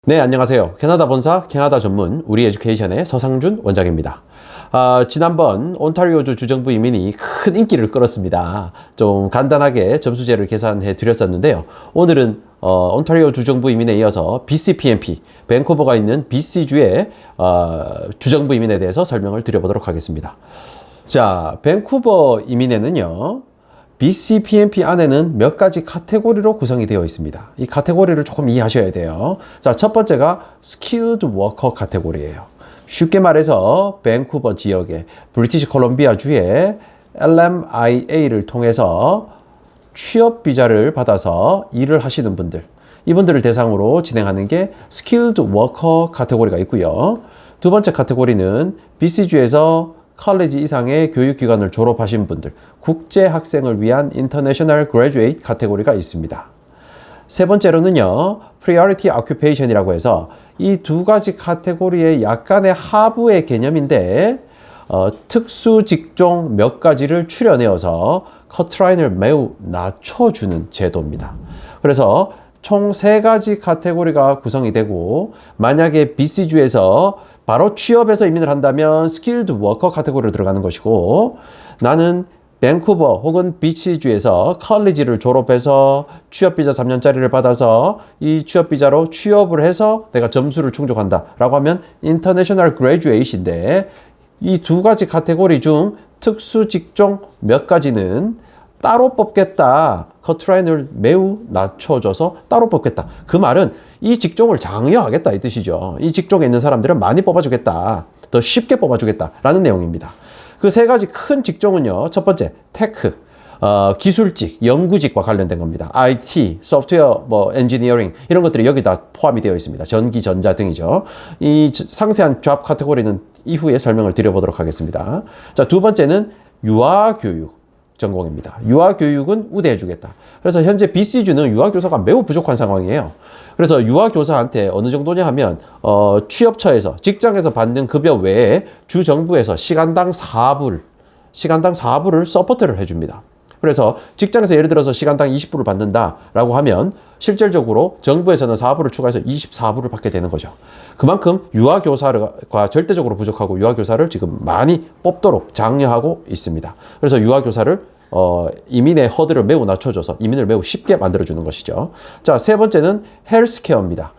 네, 안녕하세요. 캐나다 본사, 캐나다 전문 우리 에듀케이션의 서상준 원장입니다. 지난번 온타리오주 주정부 이민이 큰 인기를 끌었습니다. 좀 간단하게 점수제를 계산해 드렸었는데요. 오늘은 온타리오 주정부 이민에 이어서 BC-PNP, 밴쿠버가 있는 BC주의 주정부 이민에 대해서 설명을 드려보도록 하겠습니다. 자, 밴쿠버 이민에는요, BC-PNP 안에는 몇 가지 카테고리로 구성이 되어 있습니다. 이 카테고리를 조금 이해하셔야 돼요. 자, 첫 번째가 Skilled Worker 카테고리예요. 쉽게 말해서 밴쿠버 지역의 브리티시 콜롬비아 주의 LMIA를 통해서 취업 비자를 받아서 일을 하시는 분들, 이분들을 대상으로 진행하는 게 Skilled Worker 카테고리가 있고요. 두 번째 카테고리는 BC주에서 컬리지 이상의 교육기관을 졸업하신 분들, 국제 학생을 위한 International Graduate 카테고리가 있습니다. 세 번째로는요, Priority Occupation이라고 해서 이 두 가지 카테고리의 약간의 하부의 개념인데 특수 직종 몇 가지를 추려내어서 커트라인을 매우 낮춰주는 제도입니다. 그래서 총 세 가지 카테고리가 구성이 되고, 만약에 BC주에서 바로 취업해서 이민을 한다면 스킬드 워커 카테고리로 들어가는 것이고, 나는 밴쿠버 혹은 BC주에서 컬리지를 졸업해서 취업비자 3년짜리를 받아서 이 취업비자로 취업을 해서 내가 점수를 충족한다 라고 하면 인터내셔널 그레듀에이트인데, 이 두 가지 카테고리 중 특수 직종 몇 가지는 따로 뽑겠다. 커트라인을 매우 낮춰줘서 따로 뽑겠다. 그 말은 이 직종을 장려하겠다 이 뜻이죠. 이 직종에 있는 사람들은 많이 뽑아주겠다. 더 쉽게 뽑아주겠다 라는 내용입니다. 그 세 가지 큰 직종은요. 첫 번째, 테크, 기술직, 연구직과 관련된 겁니다. IT, 소프트웨어, 엔지니어링 이런 것들이 여기 다 포함이 되어 있습니다. 전기, 전자 등이죠. 이 상세한 잡 카테고리는 이후에 설명을 드려보도록 하겠습니다. 자, 두 번째는 유아교육 전공입니다. 유아교육은 우대해주겠다. 그래서 현재 BC주는 유아교사가 매우 부족한 상황이에요. 그래서 유아교사한테 어느 정도냐 하면 취업처에서 직장에서 받는 급여 외에 주정부에서 시간당 4불을 서포트를 해줍니다. 그래서 직장에서 예를 들어서 시간당 20불을 받는다라고 하면 실질적으로 정부에서는 4불을 추가해서 24불을 받게 되는 거죠. 그만큼 유아교사가 절대적으로 부족하고 유아교사를 지금 많이 뽑도록 장려하고 있습니다. 그래서 유아교사를 이민의 허들을 매우 낮춰줘서 이민을 매우 쉽게 만들어주는 것이죠. 자, 세 번째는 헬스케어입니다.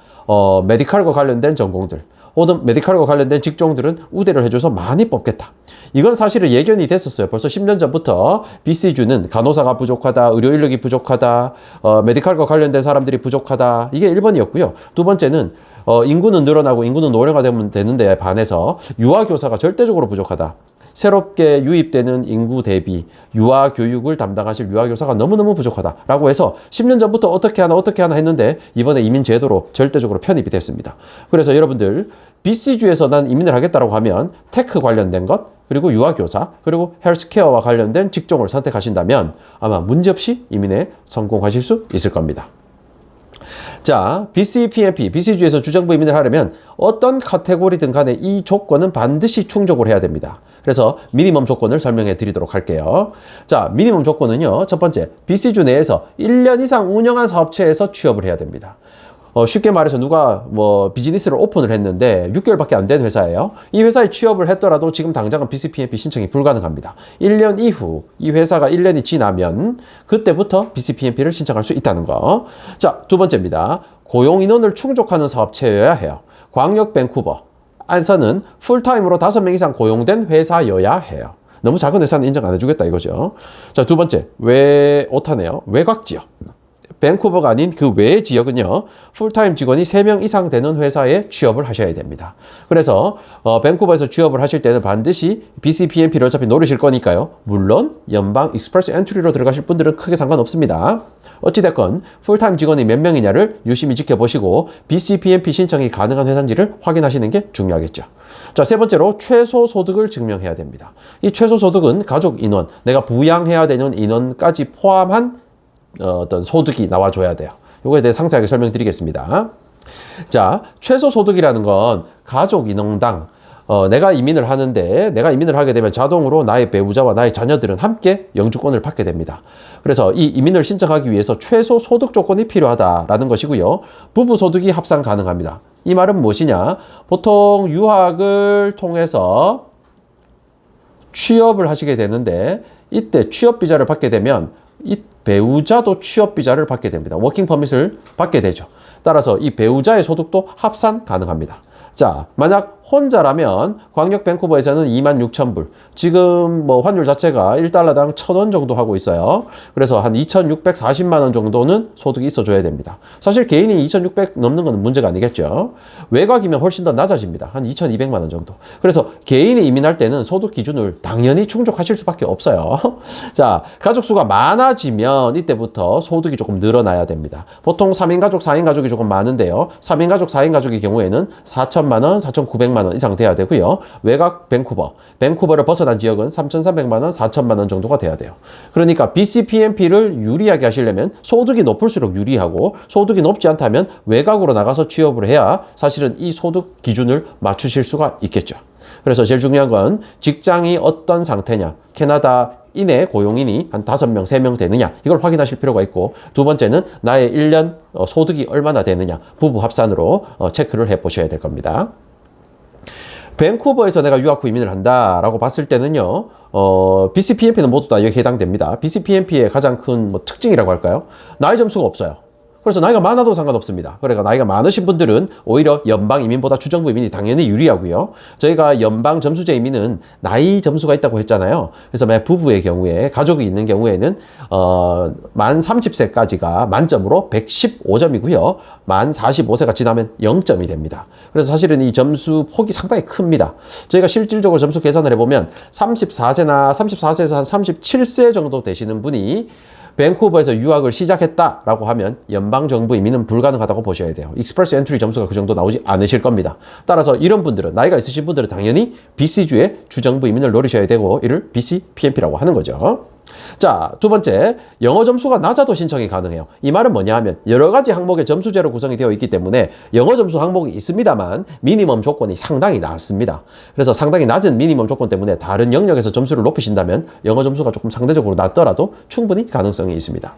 메디컬과 관련된 전공들 혹은 메디컬과 관련된 직종들은 우대를 해줘서 많이 뽑겠다. 이건 사실은 예견이 됐었어요. 벌써 10년 전부터 BC주는 간호사가 부족하다, 의료 인력이 부족하다, 메디컬과 관련된 사람들이 부족하다. 이게 1번이었고요. 두 번째는 인구는 늘어나고 인구는 노령화 되면 되는데 반해서 유아교사가 절대적으로 부족하다. 새롭게 유입되는 인구 대비 유아 교육을 담당하실 유아교사가 너무너무 부족하다라고 해서 10년 전부터 어떻게 하나 했는데 이번에 이민 제도로 절대적으로 편입이 됐습니다. 그래서 여러분들 BC주에서 난 이민을 하겠다라고 하면 테크 관련된 것, 그리고 유아교사, 그리고 헬스케어와 관련된 직종을 선택하신다면 아마 문제없이 이민에 성공하실 수 있을 겁니다. 자, BC-PNP, BC주에서 주정부 이민을 하려면 어떤 카테고리든 간에 이 조건은 반드시 충족을 해야 됩니다. 그래서 미니멈 조건을 설명해 드리도록 할게요. 자, 미니멈 조건은요. 첫 번째, BC주 내에서 1년 이상 운영한 사업체에서 취업을 해야 됩니다. 쉽게 말해서 누가 비즈니스를 오픈을 했는데 6개월밖에 안 된 회사예요. 이 회사에 취업을 했더라도 지금 당장은 BC-PNP 신청이 불가능합니다. 1년 이후 이 회사가 1년이 지나면 그때부터 BC-PNP를 신청할 수 있다는 거. 자, 두 번째입니다. 고용 인원을 충족하는 사업체여야 해요. 광역 밴쿠버 안에서는 풀타임으로 5명 이상 고용된 회사여야 해요. 너무 작은 회사는 인정 안 해주겠다 이거죠. 자, 두 번째, 오타네요. 외곽 지역. 밴쿠버가 아닌 그 외의 지역은요, 풀타임 직원이 3명 이상 되는 회사에 취업을 하셔야 됩니다. 그래서 밴쿠버에서 취업을 하실 때는 반드시 BC-PNP를 어차피 노리실 거니까요. 물론 연방 익스프레스 엔트리로 들어가실 분들은 크게 상관없습니다. 어찌됐건 풀타임 직원이 몇 명이냐를 유심히 지켜보시고 BC-PNP 신청이 가능한 회사인지를 확인하시는 게 중요하겠죠. 자, 세 번째로 최소 소득을 증명해야 됩니다. 이 최소 소득은 가족 인원, 내가 부양해야 되는 인원까지 포함한 어떤 소득이 나와줘야 돼요. 이거에 대해 상세하게 설명드리겠습니다. 자, 최소 소득이라는 건 가족 인원당 내가 이민을 하는데 내가 이민을 하게 되면 자동으로 나의 배우자와 나의 자녀들은 함께 영주권을 받게 됩니다. 그래서 이 이민을 신청하기 위해서 최소 소득 조건이 필요하다라는 것이고요. 부부 소득이 합산 가능합니다. 이 말은 무엇이냐? 보통 유학을 통해서 취업을 하시게 되는데 이때 취업 비자를 받게 되면 이 배우자도 취업 비자를 받게 됩니다. 워킹 퍼밋을 받게 되죠. 따라서 이 배우자의 소득도 합산 가능합니다. 자, 만약 혼자라면 광역 밴쿠버에서는 26,000불. 지금 뭐 환율 자체가 1달러당 1,000원 정도 하고 있어요. 그래서 한 2,640만 원 정도는 소득이 있어줘야 됩니다. 사실 개인이 2,600 넘는 건 문제가 아니겠죠. 외곽이면 훨씬 더 낮아집니다. 한 2,200만 원 정도. 그래서 개인이 이민할 때는 소득 기준을 당연히 충족하실 수밖에 없어요. 자, 가족 수가 많아지면 이때부터 소득이 조금 늘어나야 됩니다. 보통 3인 가족, 4인 가족이 조금 많은데요. 3인 가족, 4인 가족의 경우에는 4,000만 원, 4,900만 원 이상 돼야 되고요. 외곽 밴쿠버를 벗어난 지역은 3,300만 원, 4,000만 원 정도가 돼야 돼요. 그러니까 BCPNP를 유리하게 하시려면 소득이 높을수록 유리하고 소득이 높지 않다면 외곽으로 나가서 취업을 해야 사실은 이 소득 기준을 맞추실 수가 있겠죠. 그래서 제일 중요한 건 직장이 어떤 상태냐. 캐나다 인의 고용인이 한 5명, 3명 되느냐 이걸 확인하실 필요가 있고 두 번째는 나의 1년 소득이 얼마나 되느냐 부부 합산으로 체크를 해보셔야 될 겁니다. 밴쿠버에서 내가 유학 후 이민을 한다라고 봤을 때는요. BCPNP는 모두 다 여기 해당됩니다. BCPNP의 가장 큰 뭐 특징이라고 할까요? 나이 점수가 없어요. 그래서 나이가 많아도 상관없습니다. 그러니까 나이가 많으신 분들은 오히려 연방 이민보다 주정부 이민이 당연히 유리하고요. 저희가 연방 점수제 이민은 나이 점수가 있다고 했잖아요. 그래서 만약 부부의 경우에 가족이 있는 경우에는 만 30세까지가 만점으로 115점이고요. 만 45세가 지나면 0점이 됩니다. 그래서 사실은 이 점수 폭이 상당히 큽니다. 저희가 실질적으로 점수 계산을 해보면 34세에서 한 37세 정도 되시는 분이 밴쿠버에서 유학을 시작했다라고 하면 연방정부 이민은 불가능하다고 보셔야 돼요. 익스프레스 엔트리 점수가 그 정도 나오지 않으실 겁니다. 따라서 이런 분들은 나이가 있으신 분들은 당연히 BC주의 주정부 이민을 노리셔야 되고 이를 BCPNP라고 하는 거죠. 자, 두 번째, 영어 점수가 낮아도 신청이 가능해요. 이 말은 뭐냐 하면 여러 가지 항목의 점수제로 구성이 되어 있기 때문에 영어 점수 항목이 있습니다만 미니멈 조건이 상당히 낮습니다. 그래서 상당히 낮은 미니멈 조건 때문에 다른 영역에서 점수를 높이신다면 영어 점수가 조금 상대적으로 낮더라도 충분히 가능성이 있습니다.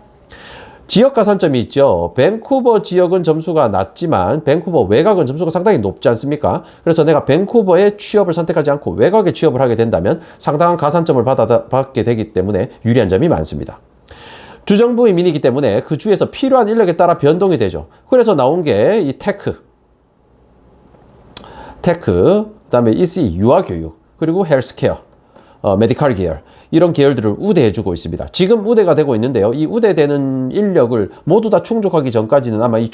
지역 가산점이 있죠. 밴쿠버 지역은 점수가 낮지만 밴쿠버 외곽은 점수가 상당히 높지 않습니까? 그래서 내가 밴쿠버의 취업을 선택하지 않고 외곽에 취업을 하게 된다면 상당한 가산점을 받게 되기 때문에 유리한 점이 많습니다. 주정부 이민이기 때문에 그 주에서 필요한 인력에 따라 변동이 되죠. 그래서 나온 게 이 테크, 그다음에 EC, 유아교육, 그리고 헬스케어, 메디컬 계열 이런 계열들을 우대해주고 있습니다. 지금 우대가 되고 있는데요. 이 우대되는 인력을 모두 다 충족하기 전까지는 아마 이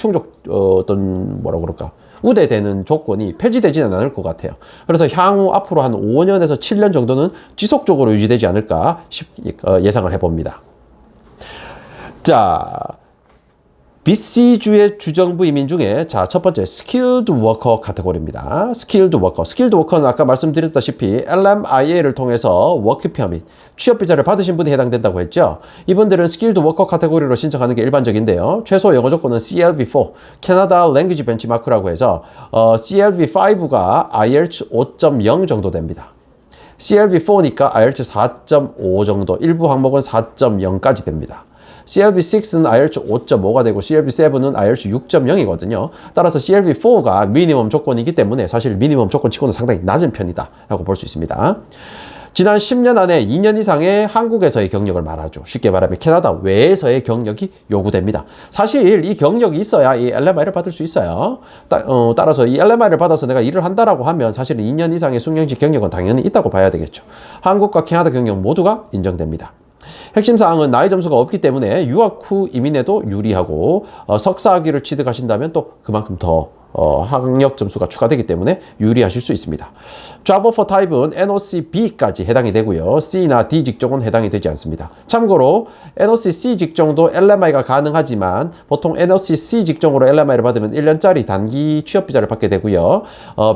우대되는 조건이 폐지되지는 않을 것 같아요. 그래서 향후 앞으로 한 5년에서 7년 정도는 지속적으로 유지되지 않을까 예상을 해봅니다. 자, BC주의 주정부 이민 중에 첫 번째 스킬드 워커 카테고리입니다. 스킬드 워커는 아까 말씀드렸다시피 LMIA를 통해서 워크 퍼밋, 취업 비자를 받으신 분이 해당된다고 했죠. 이분들은 스킬드 워커 카테고리로 신청하는 게 일반적인데요. 최소 영어 조건은 CLB4, 캐나다 랭귀지 벤치마크라고 해서 CLB5가 IELTS 5.0 정도 됩니다. CLB4니까 IELTS 4.5 정도, 일부 항목은 4.0까지 됩니다. CLB6는 IELTS 5.5가 되고 CLB7은 IELTS 6.0이거든요. 따라서 CLB4가 미니멈 조건이기 때문에 사실 미니멈 조건 치고는 상당히 낮은 편이다 라고 볼 수 있습니다. 지난 10년 안에 2년 이상의 한국에서의 경력을 말하죠. 쉽게 말하면 캐나다 외에서의 경력이 요구됩니다. 사실 이 경력이 있어야 이 LMI를 받을 수 있어요. 따라서 이 LMI를 받아서 내가 일을 한다라고 하면 사실은 2년 이상의 숙련직 경력은 당연히 있다고 봐야 되겠죠. 한국과 캐나다 경력 모두가 인정됩니다. 핵심 사항은 나이 점수가 없기 때문에 유학 후 이민에도 유리하고 석사학위를 취득하신다면 또 그만큼 더 학력 점수가 추가되기 때문에 유리하실 수 있습니다. Job Offer Type은 NOC B까지 해당이 되고요. C나 D 직종은 해당이 되지 않습니다. 참고로 NOC C 직종도 LMI가 가능하지만 보통 NOC C 직종으로 LMI를 받으면 1년짜리 단기 취업 비자를 받게 되고요.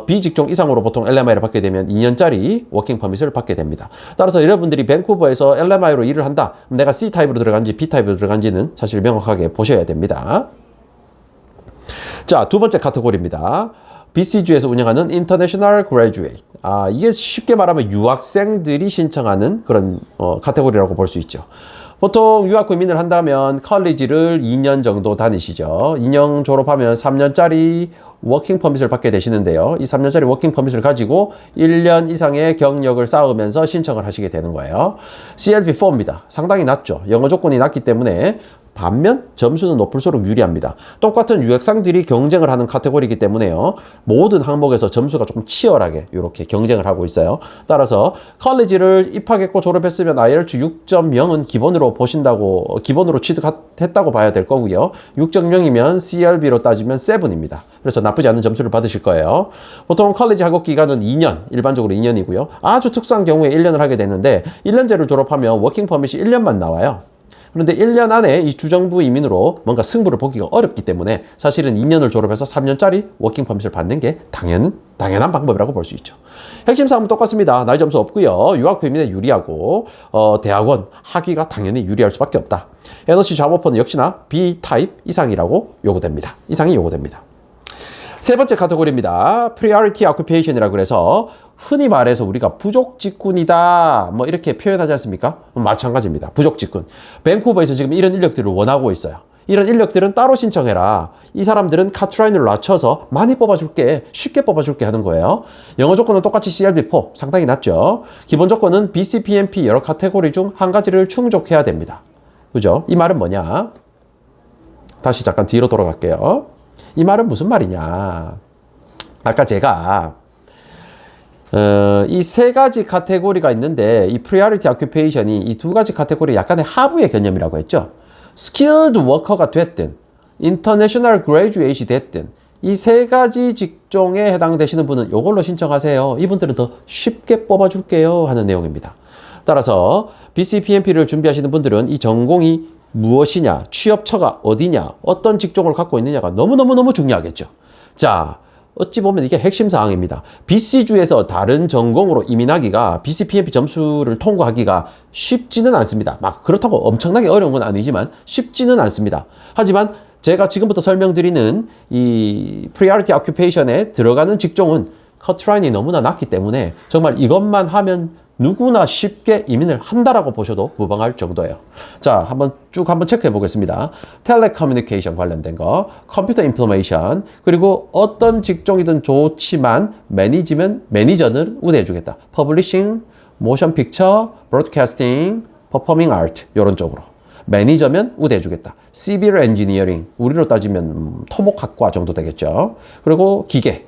B 직종 이상으로 보통 LMI를 받게 되면 2년짜리 워킹 퍼밋을 받게 됩니다. 따라서 여러분들이 밴쿠버에서 LMI로 일을 한다. 그럼 내가 C 타입으로 들어간지 B 타입으로 들어간지는 사실 명확하게 보셔야 됩니다. 자, 두 번째 카테고리입니다. BC주에서 운영하는 International Graduate. 이게 쉽게 말하면 유학생들이 신청하는 그런 카테고리라고 볼 수 있죠. 보통 유학 고민을 한다면 컬리지를 2년 정도 다니시죠. 2년 졸업하면 3년짜리 워킹 퍼밋을 받게 되시는데요. 이 3년짜리 워킹 퍼밋을 가지고 1년 이상의 경력을 쌓으면서 신청을 하시게 되는 거예요. CLB4입니다. 상당히 낮죠. 영어 조건이 낮기 때문에 반면 점수는 높을수록 유리합니다. 똑같은 유학생들이 경쟁을 하는 카테고리이기 때문에요. 모든 항목에서 점수가 조금 치열하게 이렇게 경쟁을 하고 있어요. 따라서 컬리지를 입학했고 졸업했으면 IELTS 6.0은 기본으로 취득했다고 봐야 될 거고요. 6.0이면 CLB로 따지면 7입니다. 그래서 나쁘지 않은 점수를 받으실 거예요. 보통 컬리지 학업 기간은 2년, 일반적으로 2년이고요. 아주 특수한 경우에 1년을 하게 되는데 1년제를 졸업하면 워킹 퍼밋이 1년만 나와요. 그런데 1년 안에 이 주정부 이민으로 뭔가 승부를 보기가 어렵기 때문에 사실은 2년을 졸업해서 3년짜리 워킹 퍼밋을 받는 게 당연한 방법이라고 볼 수 있죠. 핵심 사항은 똑같습니다. 나이 점수 없고요. 유학 이민에 유리하고 대학원 학위가 당연히 유리할 수밖에 없다. NOC 잡오퍼는 역시나 B 타입 이상이라고 요구됩니다. 이상이 요구됩니다. 세 번째 카테고리입니다. Priority Occupation이라고 그래서 흔히 말해서 우리가 부족 직군이다 뭐 이렇게 표현하지 않습니까? 마찬가지입니다. 부족 직군. 밴쿠버에서 지금 이런 인력들을 원하고 있어요. 이런 인력들은 따로 신청해라. 이 사람들은 카트라인을 낮춰서 많이 뽑아줄게, 쉽게 뽑아줄게 하는 거예요. 영어 조건은 똑같이 CLB4 상당히 낮죠. 기본 조건은 BCPMP 여러 카테고리 중 한 가지를 충족해야 됩니다. 그죠? 이 말은 뭐냐? 다시 잠깐 뒤로 돌아갈게요. 이 말은 무슨 말이냐? 아까 제가 이 세 가지 카테고리가 있는데 이 Priority Occupation이 이 두 가지 카테고리 약간의 하부의 개념이라고 했죠. Skilled Worker가 됐든 International Graduate이 됐든 이 세 가지 직종에 해당되시는 분은 이걸로 신청하세요. 이분들은 더 쉽게 뽑아줄게요 하는 내용입니다. 따라서 BCPMP를 준비하시는 분들은 이 전공이 무엇이냐, 취업처가 어디냐, 어떤 직종을 갖고 있느냐가 너무너무 중요하겠죠. 자, 어찌 보면 이게 핵심 사항입니다. BC주에서 다른 전공으로 이민하기가 BCPMP 점수를 통과하기가 쉽지는 않습니다. 막 그렇다고 엄청나게 어려운 건 아니지만 쉽지는 않습니다. 하지만 제가 지금부터 설명드리는 이 Priority Occupation에 들어가는 직종은 커트라인이 너무나 낮기 때문에 정말 이것만 하면 누구나 쉽게 이민을 한다라고 보셔도 무방할 정도예요. 자, 한번 체크해 보겠습니다. 텔레커뮤니케이션 관련된 거, 컴퓨터 인포메이션, 그리고 어떤 직종이든 좋지만 매니저는 우대해 주겠다. 퍼블리싱, 모션 픽처, 브로드캐스팅, 퍼포밍 아트 이런 쪽으로. 매니저면 우대해 주겠다. 시빌 엔지니어링, 우리로 따지면 토목학과 정도 되겠죠. 그리고 기계,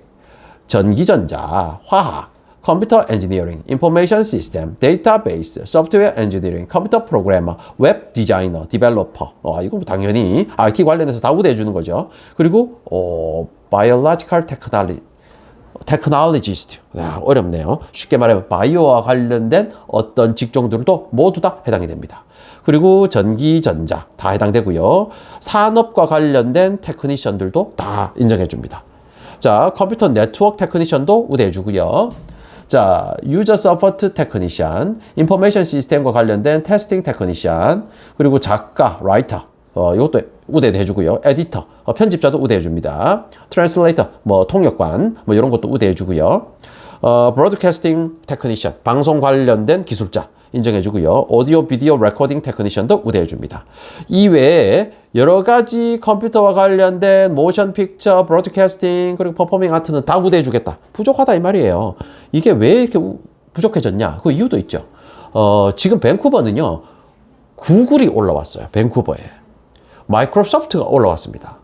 전기전자, 화학, 컴퓨터 엔지니어링, 인포메이션 시스템, 데이터베이스, 소프트웨어 엔지니어링, 컴퓨터 프로그래머, 웹 디자이너, 디벨로퍼. 이거 당연히 IT 관련해서 다 우대해 주는 거죠. 그리고 biological technologist. 어렵네요. 쉽게 말하면 바이오와 관련된 어떤 직종들도 모두 다 해당이 됩니다. 그리고 전기, 전자 다 해당되고요. 산업과 관련된 테크니션들도 다 인정해 줍니다. 자, 컴퓨터 네트워크 테크니션도 우대해 주고요. 자, 유저 서포트 테크니션, 인포메이션 시스템과 관련된 테스팅 테크니션, 그리고 작가, 라이터, 이것도 우대해 주고요. 에디터, 편집자도 우대해 줍니다. 트랜슬레이터, 통역관, 이런 것도 우대해 주고요. 브로드캐스팅 테크니션, 방송 관련된 기술자 인정해 주고요. 오디오 비디오 레코딩 테크니션도 우대해 줍니다. 이외에 여러 가지 컴퓨터와 관련된 모션 픽처, 브로드캐스팅, 그리고 퍼포밍 아트는 다 우대해 주겠다. 부족하다 이 말이에요. 이게 왜 이렇게 부족해졌냐? 그 이유도 있죠. 지금 밴쿠버는요. 구글이 올라왔어요. 밴쿠버에. 마이크로소프트가 올라왔습니다.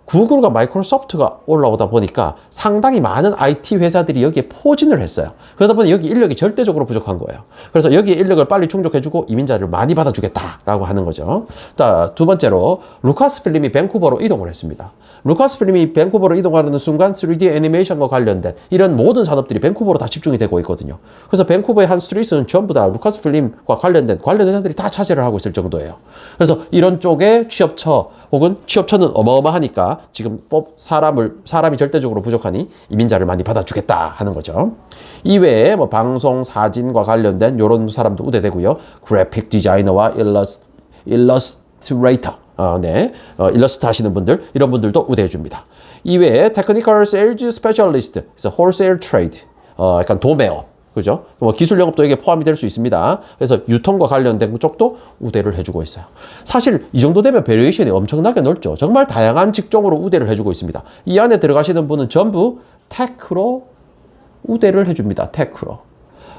구글과 마이크로소프트가 올라오다 보니까 상당히 많은 IT 회사들이 여기에 포진을 했어요. 그러다 보니 여기 인력이 절대적으로 부족한 거예요. 그래서 여기에 인력을 빨리 충족해주고 이민자를 많이 받아주겠다라고 하는 거죠. 자, 두 번째로 루카스 필름이 밴쿠버로 이동을 했습니다. 루카스 필름이 밴쿠버로 이동하는 순간 3D 애니메이션과 관련된 이런 모든 산업들이 밴쿠버로 다 집중이 되고 있거든요. 그래서 밴쿠버의 한 스트리트는 전부 다 루카스 필름과 관련 회사들이 다 차지를 하고 있을 정도예요. 그래서 이런 쪽에 취업처 혹은 취업처는 어마어마하니까 지금 사람이 절대적으로 부족하니 이민자를 많이 받아주겠다 하는 거죠. 이외에 방송, 사진과 관련된 이런 사람도 우대되고요. 그래픽 디자이너와 일러스트레이터 일러스트 하시는 분들, 이런 분들도 우대해 줍니다. 이외에 Technical Sales Specialist, 그래서 Wholesale Trade, 약간 도매업, 그죠? 뭐 기술 영업도 이게 포함이 될 수 있습니다. 그래서 유통과 관련된 쪽도 우대를 해주고 있어요. 사실 이 정도 되면 베리에이션이 엄청나게 넓죠. 정말 다양한 직종으로 우대를 해주고 있습니다. 이 안에 들어가시는 분은 전부 테크로 우대를 해줍니다. 테크로.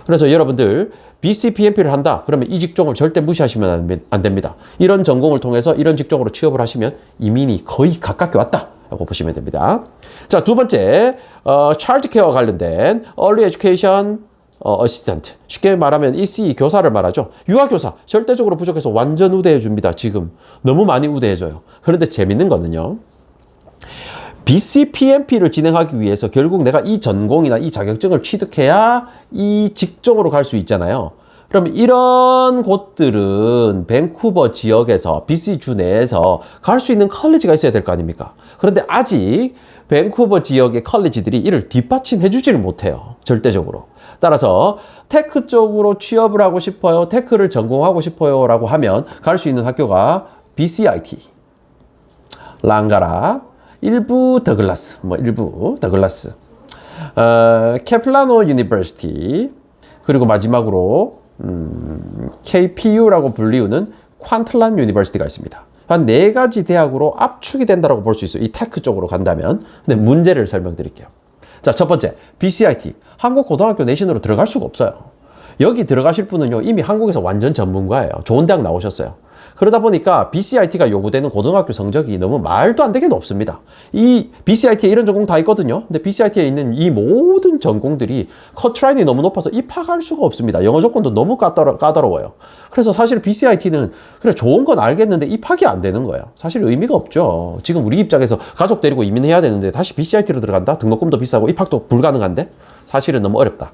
그래서 여러분들 BCPMP를 한다. 그러면 이 직종을 절대 무시하시면 안 됩니다. 이런 전공을 통해서 이런 직종으로 취업을 하시면 이민이 거의 가깝게 왔다 라고 보시면 됩니다. 자, 두 번째, 차일드 케어와 관련된 Early Education 어시스턴트, 쉽게 말하면 ECE 교사를 말하죠. 유아교사 절대적으로 부족해서 완전 우대해 줍니다. 지금 너무 많이 우대해 줘요. 그런데 재밌는 거는요, BCPMP를 진행하기 위해서 결국 내가 이 전공이나 이 자격증을 취득해야 이 직종으로 갈 수 있잖아요. 그럼 이런 곳들은 밴쿠버 지역에서 BC주 내에서 갈 수 있는 컬리지가 있어야 될 거 아닙니까? 그런데 아직 밴쿠버 지역의 컬리지들이 이를 뒷받침해 주지를 못해요. 절대적으로. 따라서 테크 쪽으로 취업을 하고 싶어요, 테크를 전공하고 싶어요 라고 하면 갈 수 있는 학교가 BCIT, 랑가라, 일부 더글라스, 케플라노 유니버시티, 그리고 마지막으로 KPU라고 불리우는 퀀틀란 유니버시티가 있습니다. 한 4가지 대학으로 압축이 된다고 볼 수 있어요. 이 테크 쪽으로 간다면. 근데 문제를 설명드릴게요. 자, 첫 번째, BCIT, 한국고등학교 내신으로 들어갈 수가 없어요. 여기 들어가실 분은요, 이미 한국에서 완전 전문가예요. 좋은 대학 나오셨어요. 그러다 보니까 BCIT가 요구되는 고등학교 성적이 너무 말도 안 되게 높습니다. 이 BCIT에 이런 전공 다 있거든요. 근데 BCIT에 있는 이 모든 전공들이 커트라인이 너무 높아서 입학할 수가 없습니다. 영어 조건도 너무 까다로워요. 그래서 사실 BCIT는 그래 좋은 건 알겠는데 입학이 안 되는 거예요. 사실 의미가 없죠. 지금 우리 입장에서 가족 데리고 이민해야 되는데 다시 BCIT로 들어간다? 등록금도 비싸고 입학도 불가능한데? 사실은 너무 어렵다.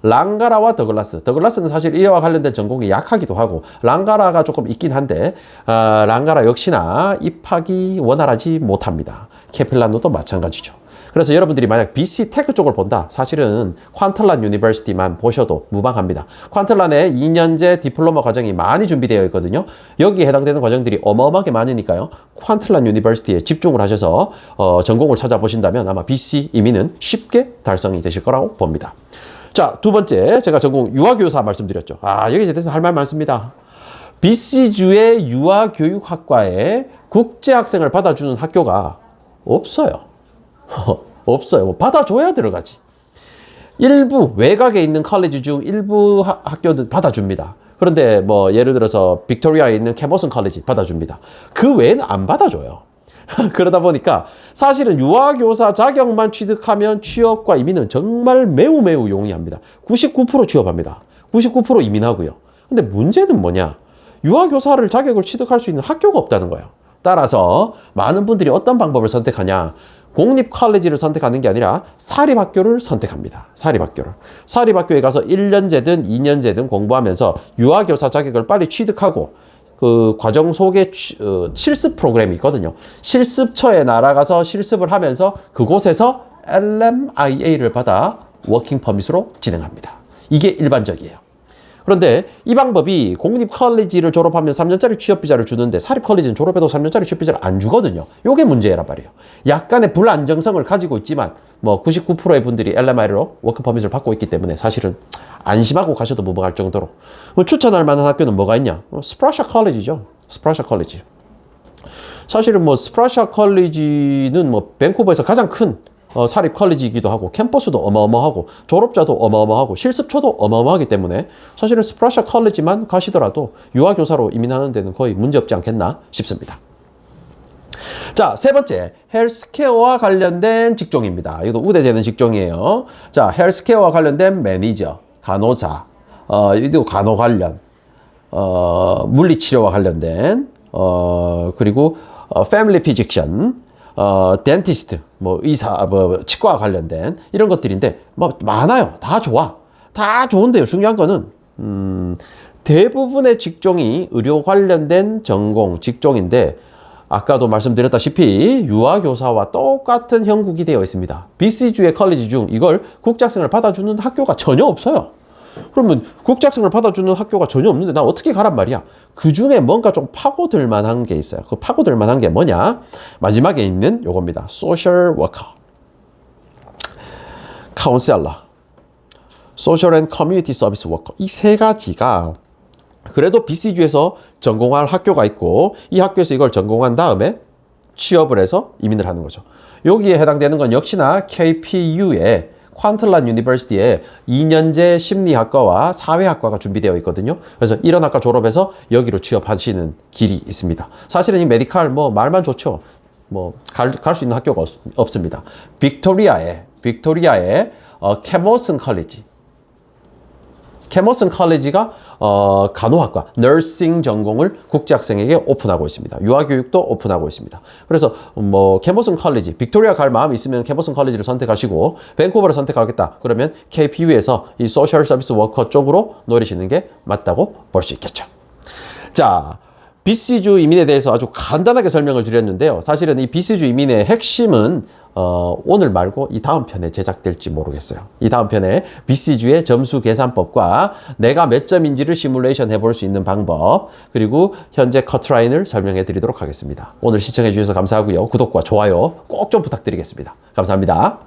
랑가라와 더글라스는 사실 이와 관련된 전공이 약하기도 하고 랑가라가 조금 있긴 한데 랑가라 역시나 입학이 원활하지 못합니다. 케플라노도 마찬가지죠. 그래서 여러분들이 만약 BC 테크 쪽을 본다, 사실은 퀀틀란 유니버시티만 보셔도 무방합니다. 퀀틀란에 2년제 디플로마 과정이 많이 준비되어 있거든요. 여기에 해당되는 과정들이 어마어마하게 많으니까요, 퀀틀란 유니버시티에 집중을 하셔서 전공을 찾아보신다면 아마 BC 이민은 쉽게 달성이 되실 거라고 봅니다. 자, 두 번째, 제가 전공 유아교사 말씀드렸죠. 여기에 대해서 할 말 많습니다. BC주의 유아교육학과에 국제학생을 받아주는 학교가 없어요. 없어요. 뭐 받아줘야 들어가지. 일부 외곽에 있는 컬리지 중 일부 학교들 받아줍니다. 그런데 뭐 예를 들어서 빅토리아에 있는 캐머슨 컬리지 받아줍니다. 그 외에는 안 받아줘요. 그러다 보니까 사실은 유아교사 자격만 취득하면 취업과 이민은 정말 매우 용이합니다. 99% 취업합니다. 99% 이민하고요. 근데 문제는 뭐냐? 유아교사를 자격을 취득할 수 있는 학교가 없다는 거예요. 따라서 많은 분들이 어떤 방법을 선택하냐? 공립 컬리지를 선택하는 게 아니라 사립학교를 선택합니다. 사립학교에 가서 1년제든 2년제든 공부하면서 유아교사 자격을 빨리 취득하고 그 과정 속에 실습 프로그램이 있거든요. 실습처에 날아가서 실습을 하면서 그곳에서 LMIA를 받아 워킹 퍼밋으로 진행합니다. 이게 일반적이에요. 그런데 이 방법이 공립 컬리지를 졸업하면 3년짜리 취업비자를 주는데 사립 컬리지는 졸업해도 3년짜리 취업비자를 안 주거든요. 이게 문제란 말이에요. 약간의 불안정성을 가지고 있지만 뭐 99%의 분들이 LMI로 워킹 퍼밋을 받고 있기 때문에 사실은 안심하고 가셔도 무방할 정도로. 추천할 만한 학교는 뭐가 있냐? 스프라샤 컬리지죠. 스프라샤 컬리지. 사실은 뭐 스프라샤 컬리지는 뭐 밴쿠버에서 가장 큰 사립 컬리지이기도 하고 캠퍼스도 어마어마하고 졸업자도 어마어마하고 실습처도 어마어마하기 때문에 사실은 스프라샤 컬리지만 가시더라도 유아교사로 이민하는 데는 거의 문제없지 않겠나 싶습니다. 자, 세 번째, 헬스케어와 관련된 직종입니다. 이것도 우대되는 직종이에요. 자, 헬스케어와 관련된 매니저, 간호사, 이거 간호 관련, 물리치료와 관련된, 그리고 패밀리 피지션, 덴티스트, 뭐 의사, 뭐 치과 관련된 이런 것들인데 뭐 많아요. 다 좋아. 다 좋은데요. 중요한 거는 대부분의 직종이 의료 관련된 전공 직종인데 아까도 말씀드렸다시피 유아교사와 똑같은 형국이 되어 있습니다. BC주의 컬리지 중 이걸 국제학생을 받아주는 학교가 전혀 없어요. 그러면 국제학생을 받아주는 학교가 전혀 없는데 난 어떻게 가란 말이야? 그 중에 뭔가 좀 파고들 만한 게 있어요. 그 파고들 만한 게 뭐냐? 마지막에 있는 요겁니다. 소셜 워커, 카운셀러, 소셜 앤 커뮤니티 서비스 워커. 이 세 가지가 그래도 BC주에서 전공할 학교가 있고 이 학교에서 이걸 전공한 다음에 취업을 해서 이민을 하는 거죠. 여기에 해당되는 건 역시나 KPU의 퀀틀란 유니버시티에 2년제 심리학과와 사회학과가 준비되어 있거든요. 그래서 이런 학과 졸업해서 여기로 취업하시는 길이 있습니다. 사실은 이 메디칼 뭐 말만 좋죠. 뭐 갈 수 있는 학교가 없습니다. 빅토리아의 캐머슨 컬리지. 캐머슨 컬리지가 간호학과, 너싱 전공을 국제학생에게 오픈하고 있습니다. 유아교육도 오픈하고 있습니다. 그래서 뭐 캐머슨 컬리지, 빅토리아 갈 마음이 있으면 캐머슨 컬리지를 선택하시고 밴쿠버를 선택하겠다. 그러면 KPU에서 이 소셜 서비스 워커 쪽으로 노리시는 게 맞다고 볼 수 있겠죠. 자, BC주 이민에 대해서 아주 간단하게 설명을 드렸는데요. 사실은 이 BC주 이민의 핵심은 오늘 말고 이 다음 편에 제작될지 모르겠어요. 이 다음 편에 BC주의 점수 계산법과 내가 몇 점인지를 시뮬레이션 해볼 수 있는 방법, 그리고 현재 커트라인을 설명해 드리도록 하겠습니다. 오늘 시청해 주셔서 감사하고요. 구독과 좋아요 꼭 좀 부탁드리겠습니다. 감사합니다.